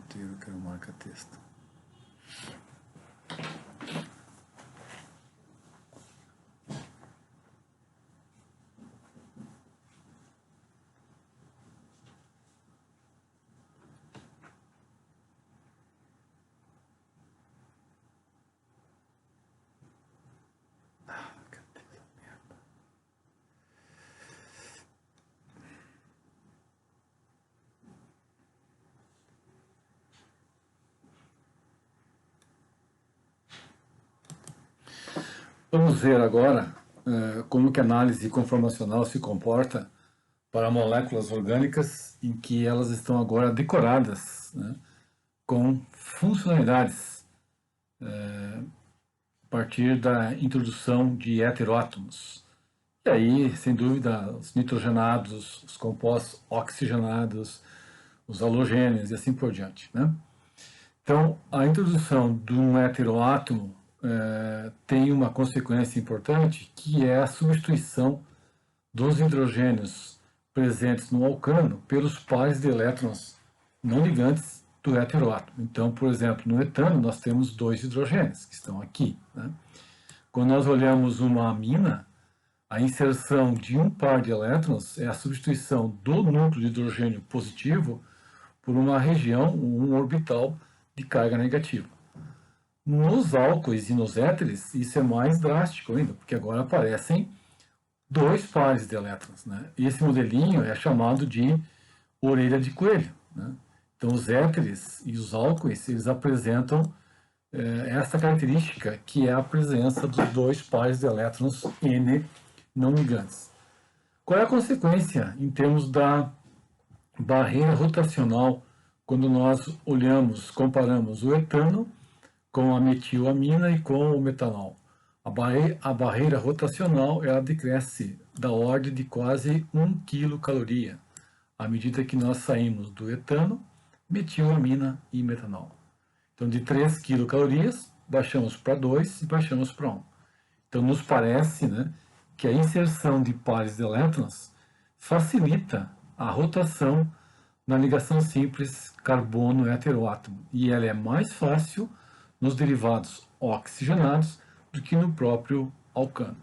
roteiro, eu quero marcar texto. Vamos ver agora como que a análise conformacional se comporta para moléculas orgânicas em que elas estão agora decoradas, né, com funcionalidades a partir da introdução de heteroátomos. E aí, sem dúvida, os nitrogenados, os compostos oxigenados, os halogênios e assim por diante, né? Então, a introdução de um heteroátomo tem uma consequência importante, que é a substituição dos hidrogênios presentes no alcano pelos pares de elétrons não ligantes do heteroátomo. Então, por exemplo, no etano nós temos 2 hidrogênios, que estão aqui, né? Quando nós olhamos uma amina, a inserção de um par de elétrons é a substituição do núcleo de hidrogênio positivo por uma região, um orbital de carga negativa. Nos álcoois e nos éteres, isso é mais drástico ainda, porque agora aparecem 2 pares de elétrons, né? E esse modelinho é chamado de orelha de coelho, né? Então, os éteres e os álcoois, eles apresentam essa característica, que é a presença dos 2 pares de elétrons N não ligantes. Qual é a consequência em termos da barreira rotacional quando nós olhamos, comparamos o etano com a metilamina e com o metanol? A barreira rotacional, ela decresce da ordem de quase 1 quilocaloria à medida que nós saímos do etano, metilamina e metanol. Então, de 3 quilocalorias, baixamos para 2 e baixamos para 1. Então, nos parece, né, que a inserção de pares de elétrons facilita a rotação na ligação simples carbono-heteroátomo, e ela é mais fácil nos derivados oxigenados do que no próprio alcano.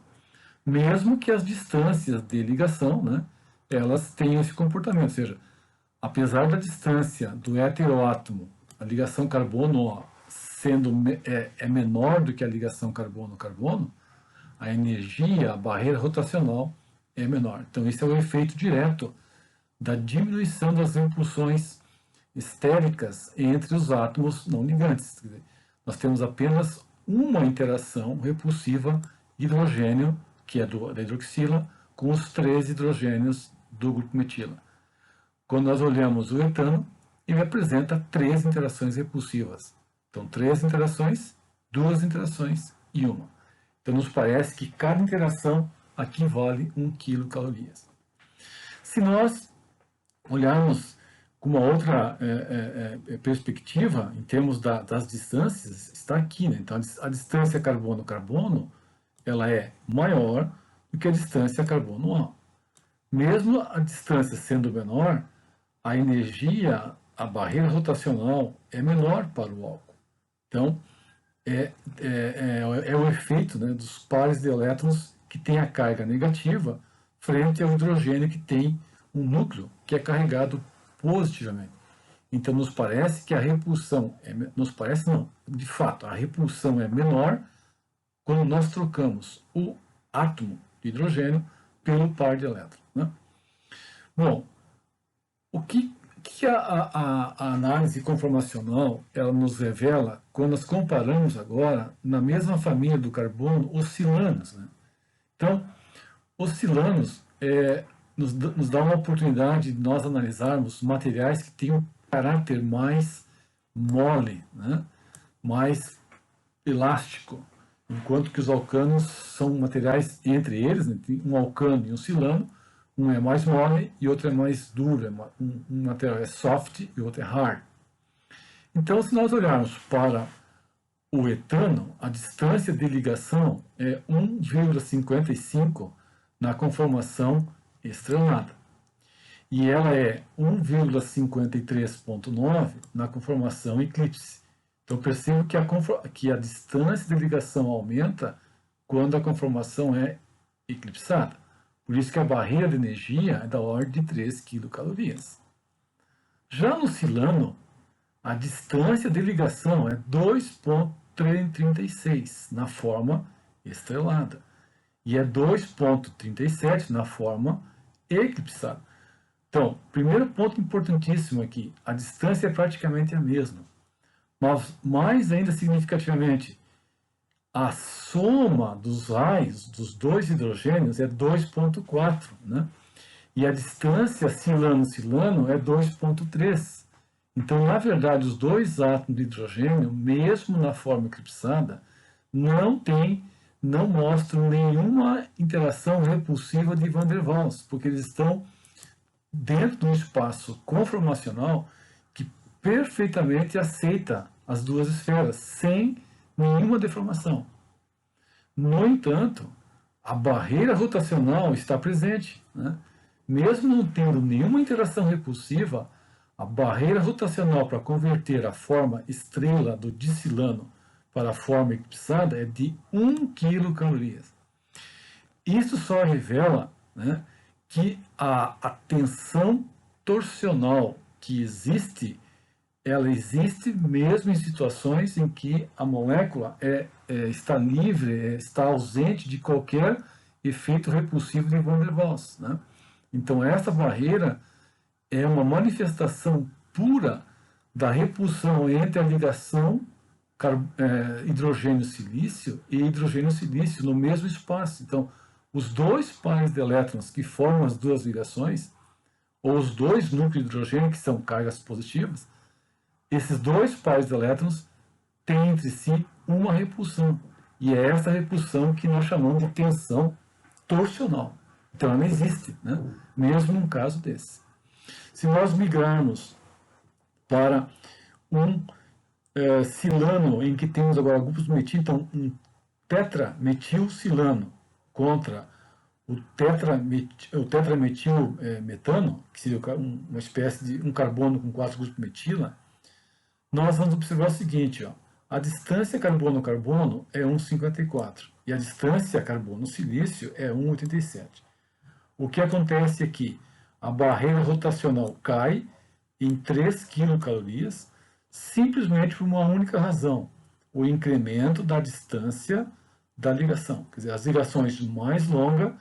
Mesmo que as distâncias de ligação, né, elas tenham esse comportamento, ou seja, apesar da distância do heteroátomo, a ligação carbono sendo menor do que a ligação carbono-carbono, a energia, a barreira rotacional é menor. Então, esse é o efeito direto da diminuição das repulsões estéricas entre os átomos não ligantes. Quer dizer, nós temos apenas uma interação repulsiva de hidrogênio, que é da hidroxila, com os 3 hidrogênios do grupo metila. Quando nós olhamos o etano, ele apresenta 3 interações repulsivas. Então, 3 interações, 2 interações e 1. Então, nos parece que cada interação aqui vale 1 quilocalorias. Se nós olharmos com uma outra perspectiva, em termos das distâncias, está aqui, né? Então, a distância carbono-carbono, ela é maior do que a distância carbono-álcool. Mesmo a distância sendo menor, a energia, a barreira rotacional é menor para o álcool. Então, é o efeito, né, dos pares de elétrons que tem a carga negativa frente ao hidrogênio que tem um núcleo que é carregado positivamente. Então, nos parece que a repulsão, nos parece não, de fato, a repulsão é menor quando nós trocamos o átomo de hidrogênio pelo par de elétrons, né? Bom, o que a análise conformacional ela nos revela quando nós comparamos agora, na mesma família do carbono, os silanos, né? Então, os silanos nos dá uma oportunidade de nós analisarmos materiais que têm um caráter mais mole, né? Mais elástico, enquanto que os alcanos são materiais, entre eles, né? Tem um alcano e um silano, um é mais mole e outro é mais duro, um material é soft e o outro é hard. Então, se nós olharmos para o etano, a distância de ligação é 1,55 na conformação estranhada. e ela é 1,53.9 na conformação eclipse. Então percebo que a distância de ligação aumenta quando a conformação é eclipsada. Por isso que a barreira de energia é da ordem de 3 quilocalorias. Já no silano, a distância de ligação é 2,36 na forma estrelada e é 2,37 na forma eclipsada. Então, primeiro ponto importantíssimo aqui, a distância é praticamente a mesma, mas mais ainda significativamente, a soma dos raios dos dois hidrogênios é 2,4, né? E a distância silano-silano é 2,3. Então, na verdade, os dois átomos de hidrogênio, mesmo na forma eclipsada, não mostram nenhuma interação repulsiva de Van der Waals, porque eles estão dentro de um espaço conformacional que perfeitamente aceita as duas esferas, sem nenhuma deformação. No entanto, a barreira rotacional está presente, né? Mesmo não tendo nenhuma interação repulsiva, a barreira rotacional para converter a forma estrela do disilano para a forma eclipsada é de 1 quilocalorias. Isso só revela, né, que a tensão torsional que existe, ela existe mesmo em situações em que a molécula está livre, está ausente de qualquer efeito repulsivo de Van der Waals, né? Então, essa barreira é uma manifestação pura da repulsão entre a ligação hidrogênio-silício e hidrogênio-silício no mesmo espaço. Então, os dois pares de elétrons que formam as duas ligações, ou os dois núcleos de hidrogênio, que são cargas positivas, esses dois pares de elétrons têm entre si uma repulsão. E é essa repulsão que nós chamamos de tensão torsional. Então, ela existe, né? Mesmo num caso desse. Se nós migrarmos para um silano, em que temos agora grupos metil, então um tetrametilsilano contra o tetrametilmetano, que seria uma espécie de um carbono com 4 grupos metila, nós vamos observar o seguinte, ó, a distância carbono-carbono é 1,54 e a distância carbono-silício é 1,87. O que acontece aqui? A barreira rotacional cai em 3 quilocalorias, simplesmente por uma única razão, o incremento da distância da ligação. Quer dizer, as ligações mais longas.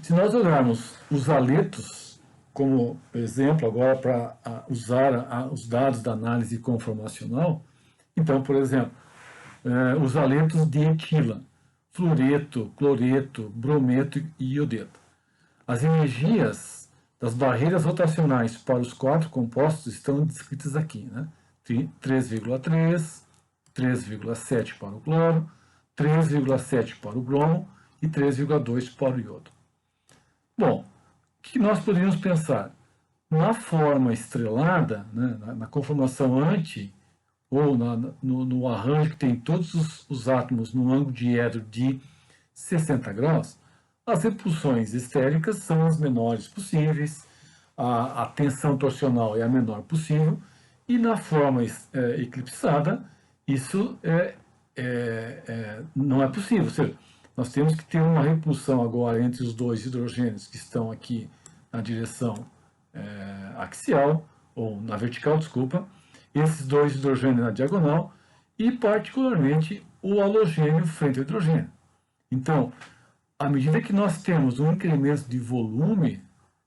Se nós olharmos os aletos como exemplo agora para usar os dados da análise conformacional, então, por exemplo, os aletos de etila, fluoreto, cloreto, brometo e iodeto. As energias das barreiras rotacionais para os 4 compostos estão descritas aqui, né? 3,3, 3,7 para o cloro, 3,7 para o bromo e 3,2 para o iodo. Bom, o que nós poderíamos pensar? Na forma estrelada, né, na conformação anti, ou no arranjo que tem todos os átomos no ângulo diedro de 60 graus, as repulsões estéricas são as menores possíveis, a tensão torsional é a menor possível, e na forma eclipsada, isso não é possível. Ou seja, nós temos que ter uma repulsão agora entre os dois hidrogênios que estão aqui na direção axial, ou na vertical, desculpa, esses dois hidrogênios na diagonal, e particularmente o halogênio frente ao hidrogênio. Então, à medida que nós temos um incremento de volume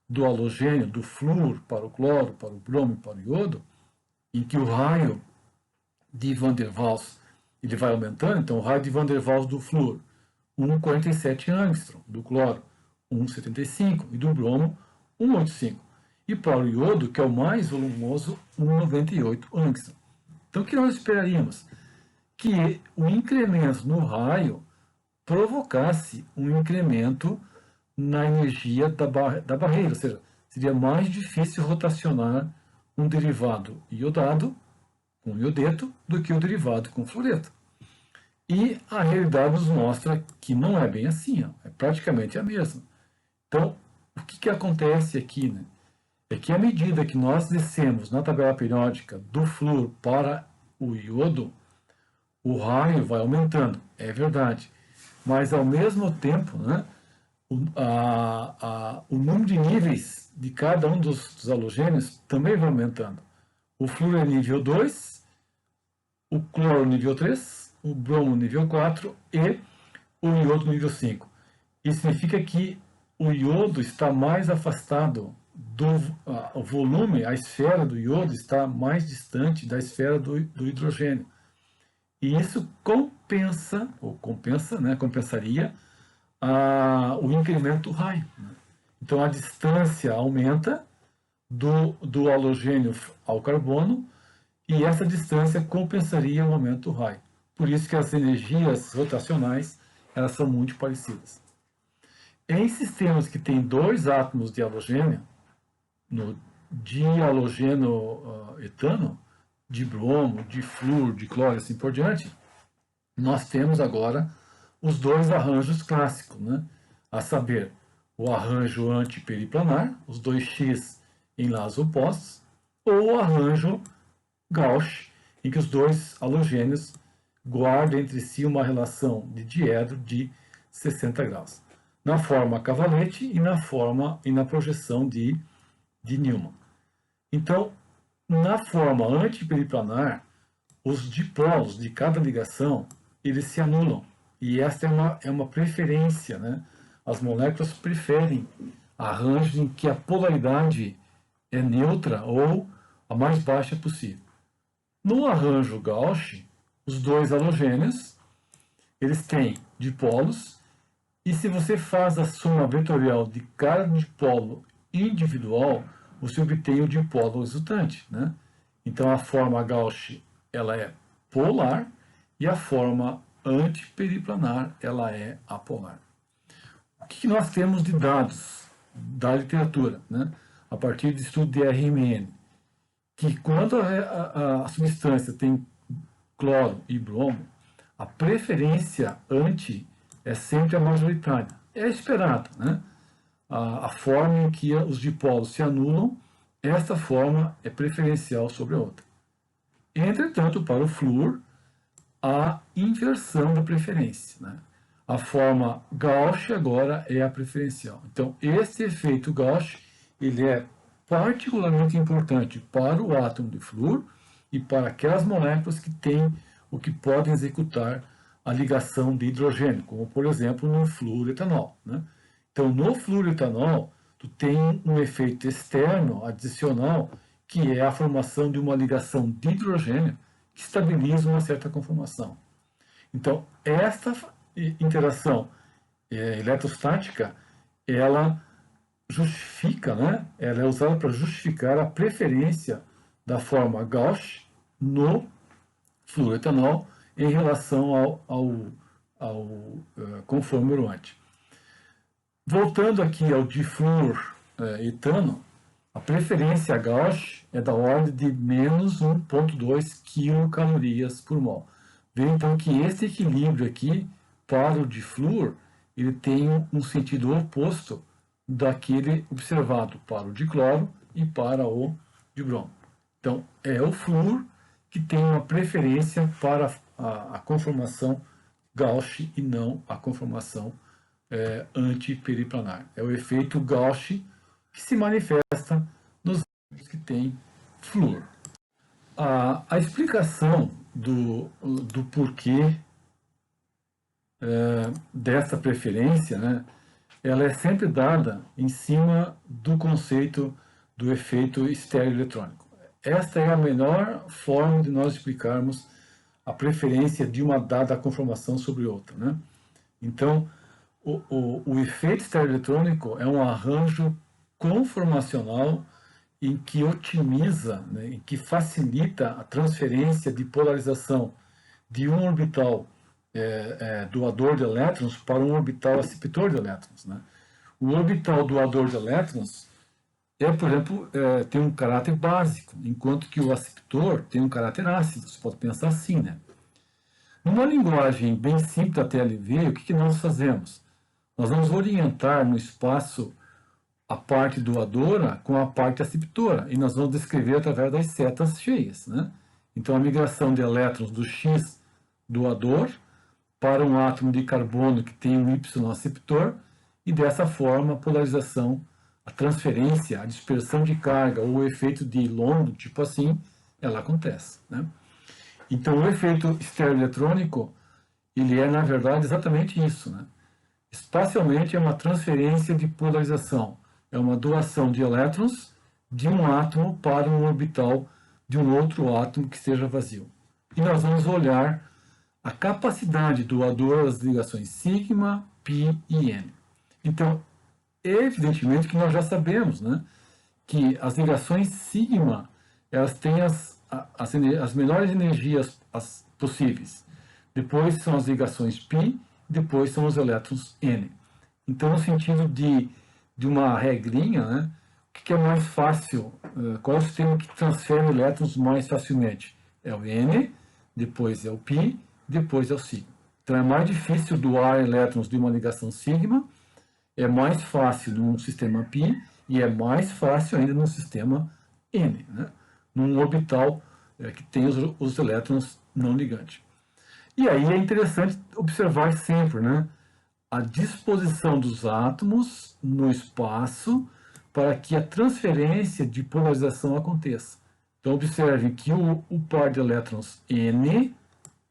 do halogênio, do flúor para o cloro, para o bromo e para o iodo, em que o raio de Van der Waals ele vai aumentando, então o raio de Van der Waals do flúor, 1,47 angstrom, do cloro, 1,75 e do bromo, 1,85. E para o iodo, que é o mais volumoso, 1,98 angstrom. Então, o que nós esperaríamos? Que o incremento no raio provocasse um incremento na energia da barreira, ou seja, seria mais difícil rotacionar um derivado iodado com iodeto do que o derivado com fluoreto. E a realidade nos mostra que não é bem assim, ó, é praticamente a mesma. Então, o que acontece aqui, né? é que à medida que nós descemos na tabela periódica do flúor para o iodo, o raio vai aumentando, é verdade. Mas, ao mesmo tempo, né, o número de níveis de cada um dos halogênios também vai aumentando. O flúor é nível 2, o cloro nível 3, o bromo nível 4 e o iodo nível 5. Isso significa que o iodo está mais afastado o volume, a esfera do iodo está mais distante da esfera do hidrogênio. E isso compensaria o incremento do raio. Então, a distância aumenta do halogênio ao carbono, e essa distância compensaria o aumento do raio. Por isso que as energias rotacionais elas são muito parecidas. Em sistemas que têm 2 átomos de halogênio, no dihalogeno etano, de bromo, de flúor, de cloro e assim por diante, nós temos agora os 2 arranjos clássicos, né? A saber, o arranjo antiperiplanar, os 2x em lados opostos, ou o arranjo Gauss, em que os 2 halogênios guardam entre si uma relação de diedro de 60 graus, na forma cavalete e na projeção de Newman. Então, na forma antiperiplanar, os dipolos de cada ligação eles se anulam. E esta é uma preferência, né? As moléculas preferem arranjos em que a polaridade é neutra ou a mais baixa possível. No arranjo Gauss, os 2 halogênios eles têm dipolos, e se você faz a soma vetorial de cada dipolo individual, você obtém o dipolo resultante, né? Então, a forma Gauss ela é polar e a forma antiperiplanar ela é apolar. O que nós temos de dados da literatura, né? A partir de estudo de RMN, que quando a substância tem cloro e bromo, a preferência anti é sempre a majoritária. É esperado, né? A forma em que os dipolos se anulam, essa forma é preferencial sobre a outra. Entretanto, para o flúor, a inversão da preferência, né? A forma Gauss agora é a preferencial. Então, esse efeito Gauss, ele é particularmente importante para o átomo de flúor e para aquelas moléculas que têm que podem executar a ligação de hidrogênio, como, por exemplo, no fluoretanol, né? Então, no fluoretanol, tu tem um efeito externo, adicional, que é a formação de uma ligação de hidrogênio que estabiliza uma certa conformação. Então, esta interação eletrostática, ela justifica, né? Ela é usada para justificar a preferência da forma Gauss no fluoretanol em relação ao conformo-eruante. Voltando aqui ao difluor etano, a preferência Gauss é da ordem de menos 1,2 quilocalorias por mol. Veja então que esse equilíbrio aqui para o difluor ele tem um sentido oposto daquele observado para o dicloro e para o dibromo. Então, é o flúor que tem uma preferência para a conformação Gauss e não a conformação antiperiplanar. É o efeito Gauss que se manifesta nos que tem flúor. A explicação do porquê dessa preferência, né, ela é sempre dada em cima do conceito do efeito estereoeletrônico. Esta é a melhor forma de nós explicarmos a preferência de uma dada conformação sobre outra, né? Então, o efeito estereoeletrônico é um arranjo conformacional em que otimiza, né, em que facilita a transferência de polarização de um orbital doador de elétrons para um orbital aceptor de elétrons, né? O orbital doador de elétrons por exemplo, tem um caráter básico, enquanto que o aceptor tem um caráter ácido. Você pode pensar assim, né? Numa linguagem bem simples da TLV, o que nós fazemos? Nós vamos orientar no espaço a parte doadora com a parte aceptora, e nós vamos descrever através das setas cheias, né? Então, a migração de elétrons do X doador para um átomo de carbono que tem um Y aceptor, e dessa forma a polarização, a transferência, a dispersão de carga ou o efeito de London, tipo assim, ela acontece, né? Então, o efeito estereoeletrônico, ele é, na verdade, exatamente isso, né? Espacialmente é uma transferência de polarização, é uma doação de elétrons de um átomo para um orbital de um outro átomo que esteja vazio. E nós vamos olhar a capacidade doadora das ligações sigma, π e n. Então, evidentemente que nós já sabemos, né, que as ligações sigma, elas têm as menores energias possíveis. Depois são as ligações π, depois são os elétrons n. Então, no sentido de uma regrinha, né, o que é mais fácil? Qual é o sistema que transfere elétrons mais facilmente? É o n, depois é o π, depois é o sigma. Então, é mais difícil doar elétrons de uma ligação sigma, é mais fácil num sistema π e é mais fácil ainda num sistema n, né, num orbital que tem os elétrons não ligantes. E aí é interessante observar sempre, né, a disposição dos átomos no espaço para que a transferência de polarização aconteça. Então, observe que o par de elétrons N,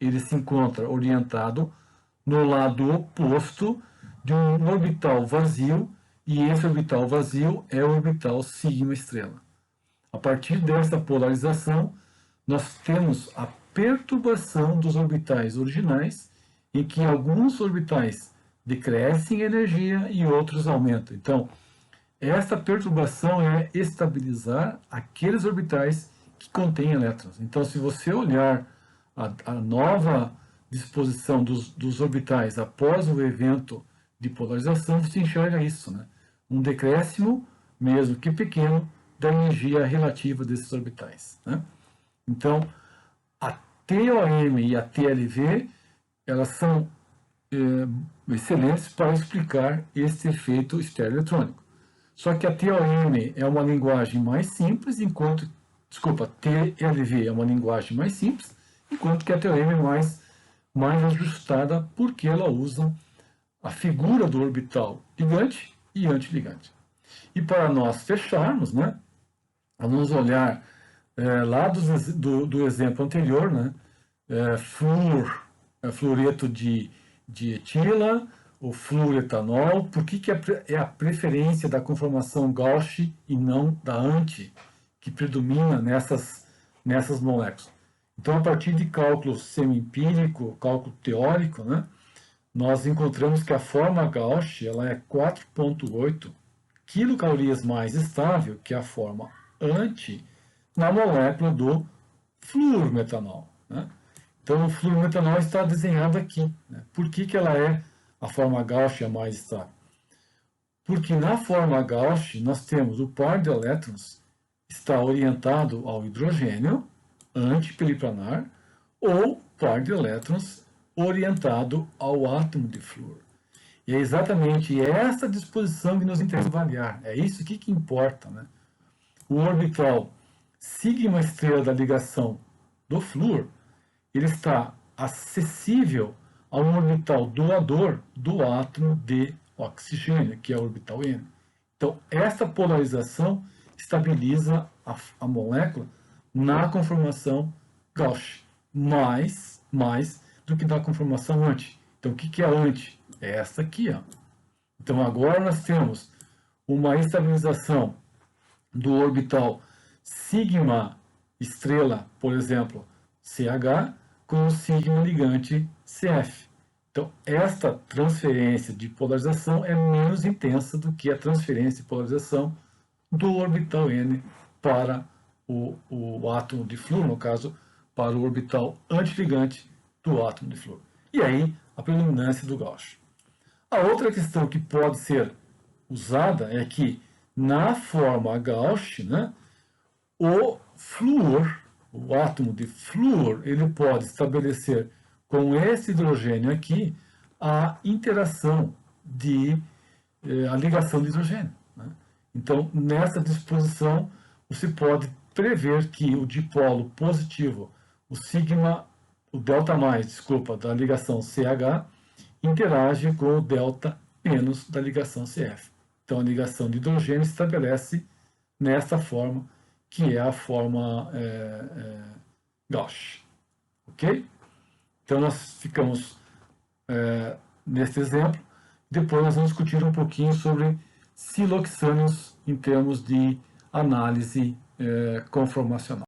ele se encontra orientado no lado oposto de um orbital vazio, e esse orbital vazio é o orbital sigma estrela. A partir dessa polarização, nós temos a perturbação dos orbitais originais, em que alguns orbitais decrescem energia e outros aumentam. Então, essa perturbação é estabilizar aqueles orbitais que contêm elétrons. Então, se você olhar a nova disposição dos orbitais após o evento de polarização, você enxerga isso, né? Um decréscimo, mesmo que pequeno, da energia relativa desses orbitais, né? Então, a TOM e a TLV, elas são excelentes para explicar esse efeito estereoeletrônico. Só que a TOM é uma linguagem mais simples, TLV é uma linguagem mais simples, enquanto que a TOM é mais ajustada, porque ela usa a figura do orbital ligante e antiligante. E para nós fecharmos, né, vamos olhar lá do exemplo anterior, né, fluoreto de etila, o fluoretanol. Por que é a preferência da conformação Gauss e não da anti que predomina nessas moléculas? Então, a partir de cálculo semi-empírico, cálculo teórico, né, nós encontramos que a forma Gauss ela é 4,8 quilocalorias mais estável que a forma anti na molécula do fluorometanol, né? Então, o fluorometanol está desenhado aqui, né? Por que ela é a forma Gauss a mais estável? Porque na forma Gauss nós temos o par de elétrons está orientado ao hidrogênio, antiperiplanar, ou par de elétrons orientado ao átomo de flúor. E é exatamente essa disposição que nos interessa avaliar. É isso que importa, né? O orbital sigma estrela da ligação do flúor, ele está acessível a um orbital doador do átomo de oxigênio, que é o orbital N. Então, essa polarização estabiliza a molécula na conformação Gauss, mais do que na conformação anti. Então, o que é a anti? É essa aqui, ó. Então, agora nós temos uma estabilização do orbital sigma estrela, por exemplo, CH, com o sigma ligante CF. Então, esta transferência de polarização é menos intensa do que a transferência de polarização do orbital N para o átomo de flúor, no caso, para o orbital antiligante do átomo de flúor. E aí, a predominância do Gauss. A outra questão que pode ser usada é que, na forma Gauss, né, o flúor, o átomo de flúor, ele pode estabelecer com esse hidrogênio aqui a interação a ligação de hidrogênio, né? Então, nessa disposição, você pode prever que o dipolo positivo, o sigma, o delta mais, desculpa, da ligação CH, interage com o delta menos da ligação CF. Então, a ligação de hidrogênio se estabelece nessa forma, que é a forma Gauss. Ok? Então, nós ficamos nesse exemplo. Depois nós vamos discutir um pouquinho sobre siloxanos em termos de análise conformacional.